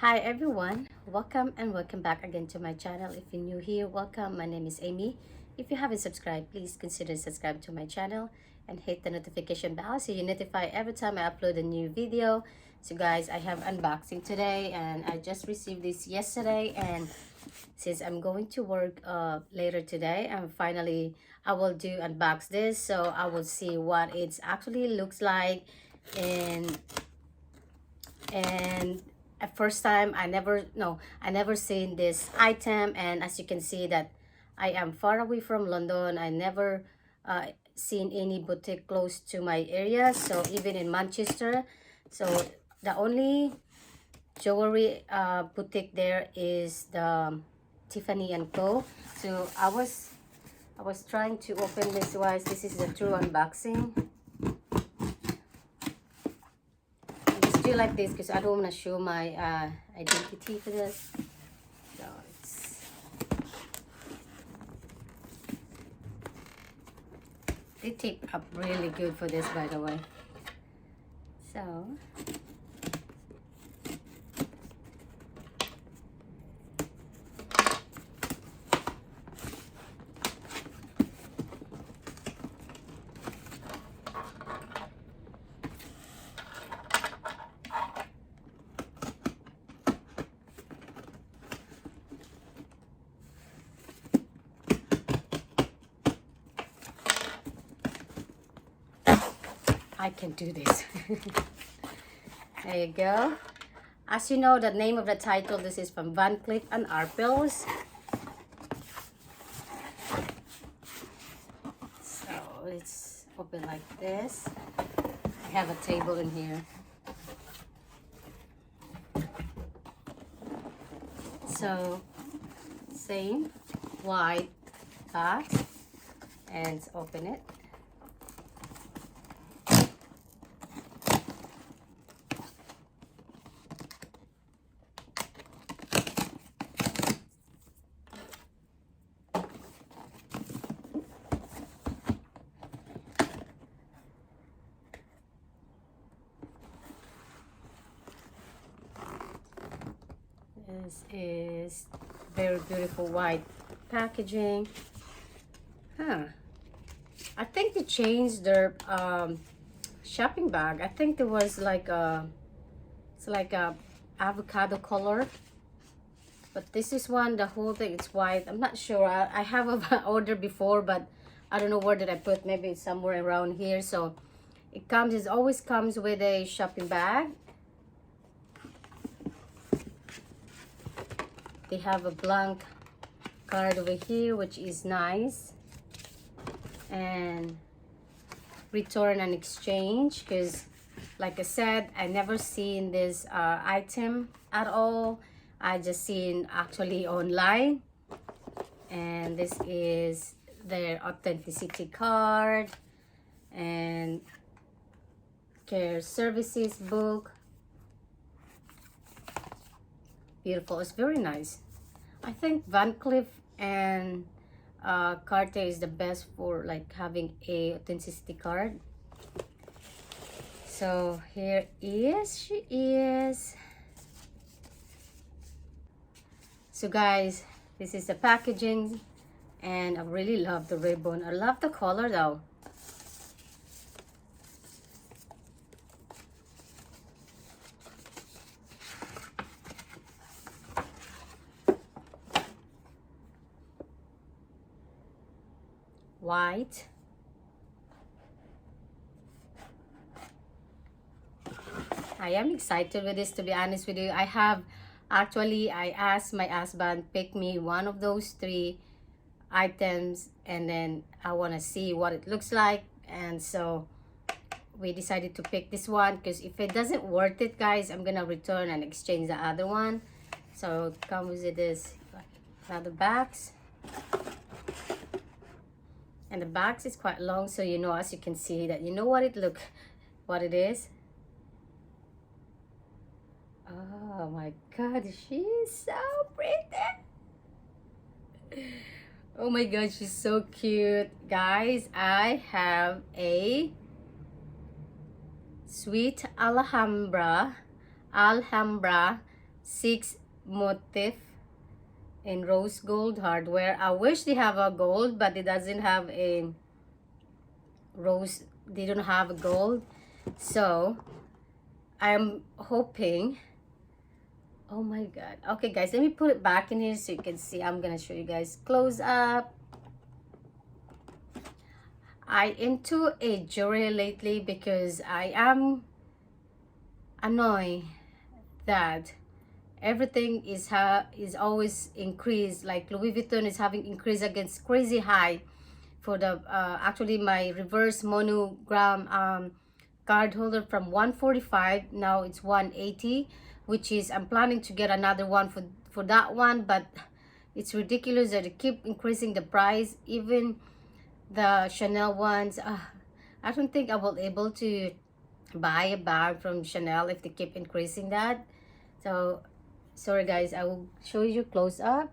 Hi everyone, welcome and welcome back again to my channel. If you're new here, welcome. My name is Amy. If you haven't subscribed, please consider subscribe to my channel and hit the notification bell so you're notified every time I upload a new video. So guys, I have unboxing today and I just received this yesterday, and since I'm going to work later today, and finally I will do unbox this, so I will see what it actually looks like. And at first time I never seen this item, and as you can see that I am far away from London. I never seen any boutique close to my area, so even in Manchester. So the only jewelry boutique there is the Tiffany and Co. So I was trying to open this. Wise, this is the true unboxing. Do like this because I don't want to show my identity for this. So they tape up really good for this, by the way. So I can do this. There you go. As you know, the name of the title, this is from Cleef Arpels. So let's open like this. I have a table in here. So same white box, and let's open it. This is very beautiful white packaging. I think they changed their shopping bag. I think there was like it's like a avocado color, but this is one, the whole thing it's white. I'm not sure. I have a order before, but I don't know where did I put. Maybe it's somewhere around here. So it always comes with a shopping bag. They have a blank card over here, which is nice, and return and exchange, because like I said, I never seen this item at all. I just seen actually online, and this is their authenticity card and care services book. Beautiful. It's very nice. I think Van Cleef and Cartier is the best for like having a authenticity card. So here is she is. So guys, this is the packaging, and I really love the ribbon. I love the color though. White. I am excited with this, to be honest with you. I asked my husband pick me one of those three items, and then I want to see what it looks like, and so we decided to pick this one, because if it doesn't worth it, guys, I'm gonna return and exchange the other one. So it comes with this another box. And the box is quite long, so you know, as you can see, that you know what it is. Oh my god, she is so pretty. Oh my god, she's so cute. Guys, I have a sweet Alhambra 6 motif in rose gold hardware. I wish they have a gold, but it doesn't have a rose. They don't have a gold. So I'm hoping. Oh my god. Okay guys, let me put it back in here so you can see. I'm gonna show you guys close up. I into a jewelry lately because I am annoyed that everything is always increased. Like Louis Vuitton is having increase against crazy high for the actually my reverse monogram card holder from 145, now it's 180, which is I'm planning to get another one for that one, but it's ridiculous that they keep increasing the price. Even the Chanel ones, I don't think I will able to buy a bag from Chanel if they keep increasing that. So sorry guys, I will show you close up.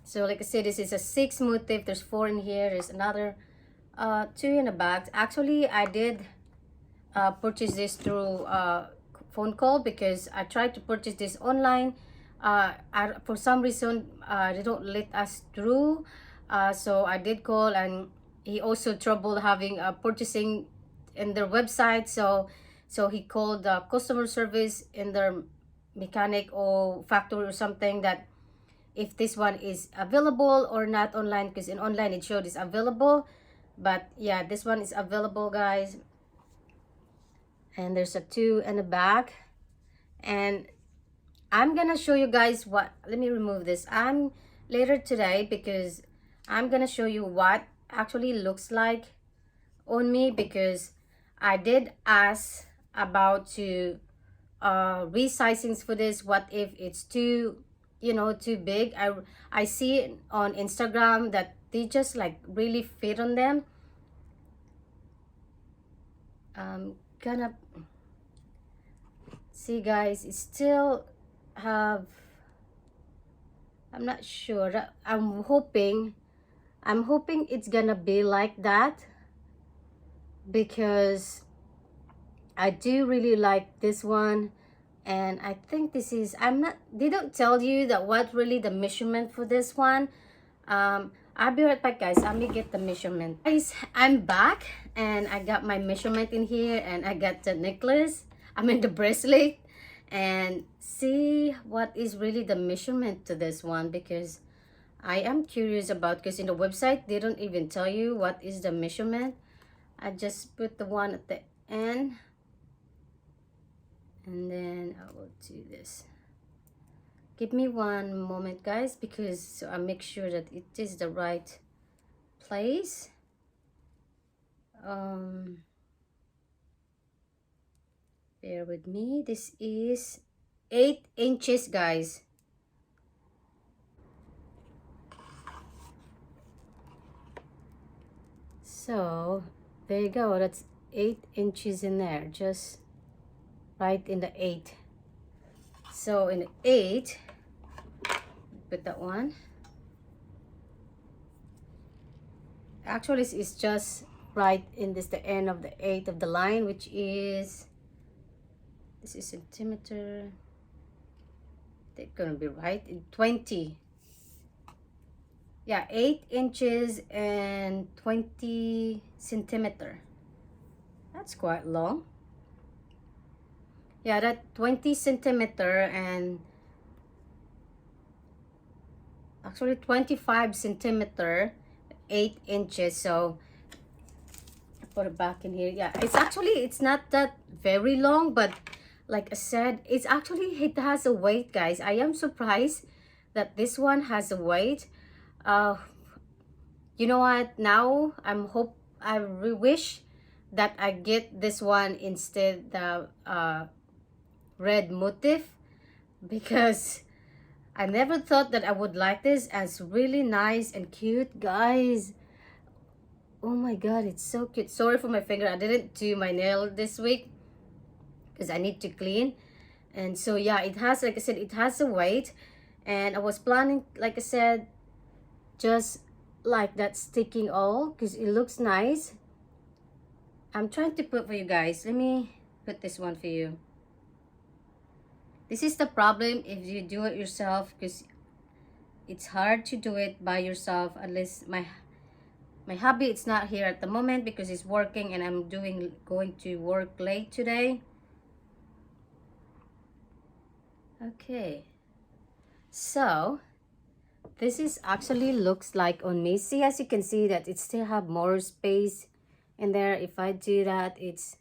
So like I said, this is a 6 motif. There's 4 in here. There's another 2 in the bag. Actually, I did purchase this through phone call because I tried to purchase this online. For some reason, they don't let us through. So I did call, and he also trouble having purchasing in their website. So he called the customer service in their mechanic or factory or something, that if this one is available or not online, because in online it showed it's available. But yeah, this one is available guys. And there's a 2 in the back. And I'm gonna show you guys what, let me remove this. I'm later today because I'm gonna show you what actually looks like on me, because I did ask about to resizings for this. What if it's too, you know, too big? I see it on Instagram that they just like really fit on them. Gonna see guys, it still have, I'm not sure. I'm hoping it's gonna be like that, because I do really like this one. And I think this is, I'm not, they don't tell you that what really the measurement for this one. I'll be right back guys. Let me get the measurement. Guys, I'm back and I got my measurement in here, and I got the necklace, I mean the bracelet, and see what is really the measurement to this one, because I am curious about, because in the website they don't even tell you what is the measurement. I just put the one at the end, and then I will do this. Give me one moment guys, because so I make sure that it is the right place. Bear with me. This is 8 inches guys. So there you go, that's 8 inches in there, just right in the 8. So in the 8, put that one. Actually it's just right in this, the end of the 8 of the line, which is, this is centimeter, they're gonna be right in 20. Yeah, 8 inches and 20 centimeter. That's quite long. Yeah, that 20 centimeter and actually 25 centimeter, 8 inches. So I put it back in here. Yeah, it's actually, it's not that very long, but like I said, it's actually, it has a weight guys. I am surprised that this one has a weight. You know what, now I wish that I get this one instead the red motif, because I never thought that I would like this, and it's really nice and cute guys. Oh my god, it's so cute. Sorry for my finger, I didn't do my nail this week because I need to clean. And so yeah, it has, like I said, it has a weight, and I was planning, like I said, just like that sticking all, because it looks nice. I'm trying to put for you guys, let me put this one for you. This is the problem if you do it yourself, because it's hard to do it by yourself. At least my hubby, it's not here at the moment because he's working, and I'm going to work late today. Okay, so this is actually looks like on me. See, as you can see that it still have more space in there. If I do that, it's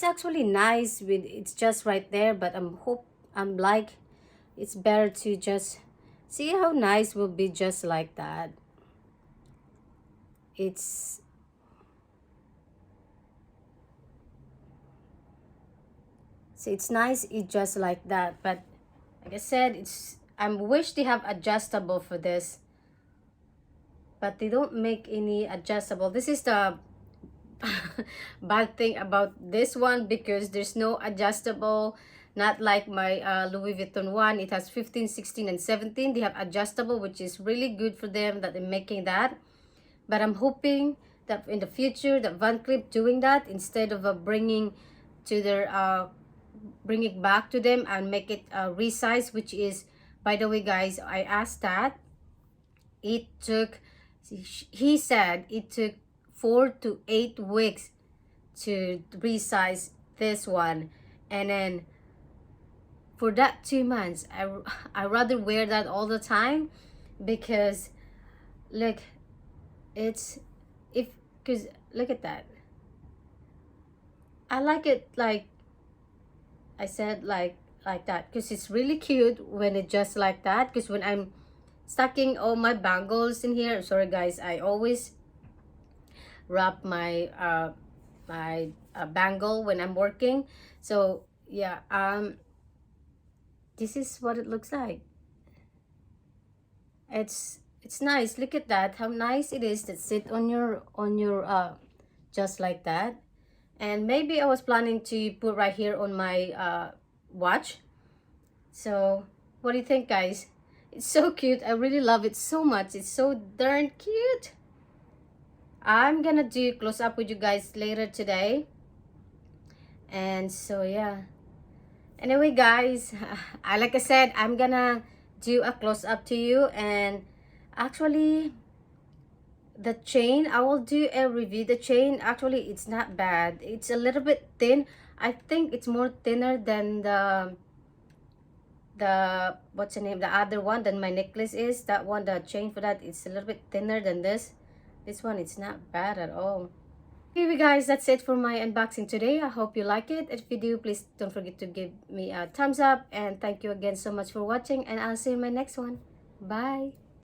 actually nice with, it's just right there, but I'm like, it's better to just see how nice will be just like that. It's see, it's nice, it just like that. But like I said, I wish they have adjustable for this, but they don't make any adjustable. This is the bad thing about this one, because there's no adjustable. Not like my Louis Vuitton one, it has 15, 16, and 17. They have adjustable, which is really good for them that they're making that. But I'm hoping that in the future that Van Cleef doing that, instead of bringing to their bring it back to them and make it resize, which is, by the way guys, I asked that. It took, he said it took 4 to 8 weeks to resize this one, and then for that 2 months I rather wear that all the time, because look, it's, if, because look at that, I like it like I said, like that, because it's really cute when it just like that. Because when I'm stacking all my bangles in here, sorry guys, I always wrap my bangle when I'm working. So yeah, this is what it looks like. It's nice. Look at that, how nice it is to sit on your just like that. And maybe I was planning to put right here on my watch. So what do you think guys? It's so cute. I really love it so much. It's so darn cute. I'm gonna do close up with you guys later today. And so yeah, anyway guys, like I said, I'm gonna do a close up to you. And actually the chain, I will do a review. The chain, actually it's not bad. It's a little bit thin. I think it's more thinner than the what's the name, the other one, than my necklace is. That one, the chain for that, it's a little bit thinner than this. This one, it's not bad at all. Anyway guys, that's it for my unboxing today. I hope you like it. If you do, please don't forget to give me a thumbs up, and thank you again so much for watching, and I'll see you in my next one. Bye.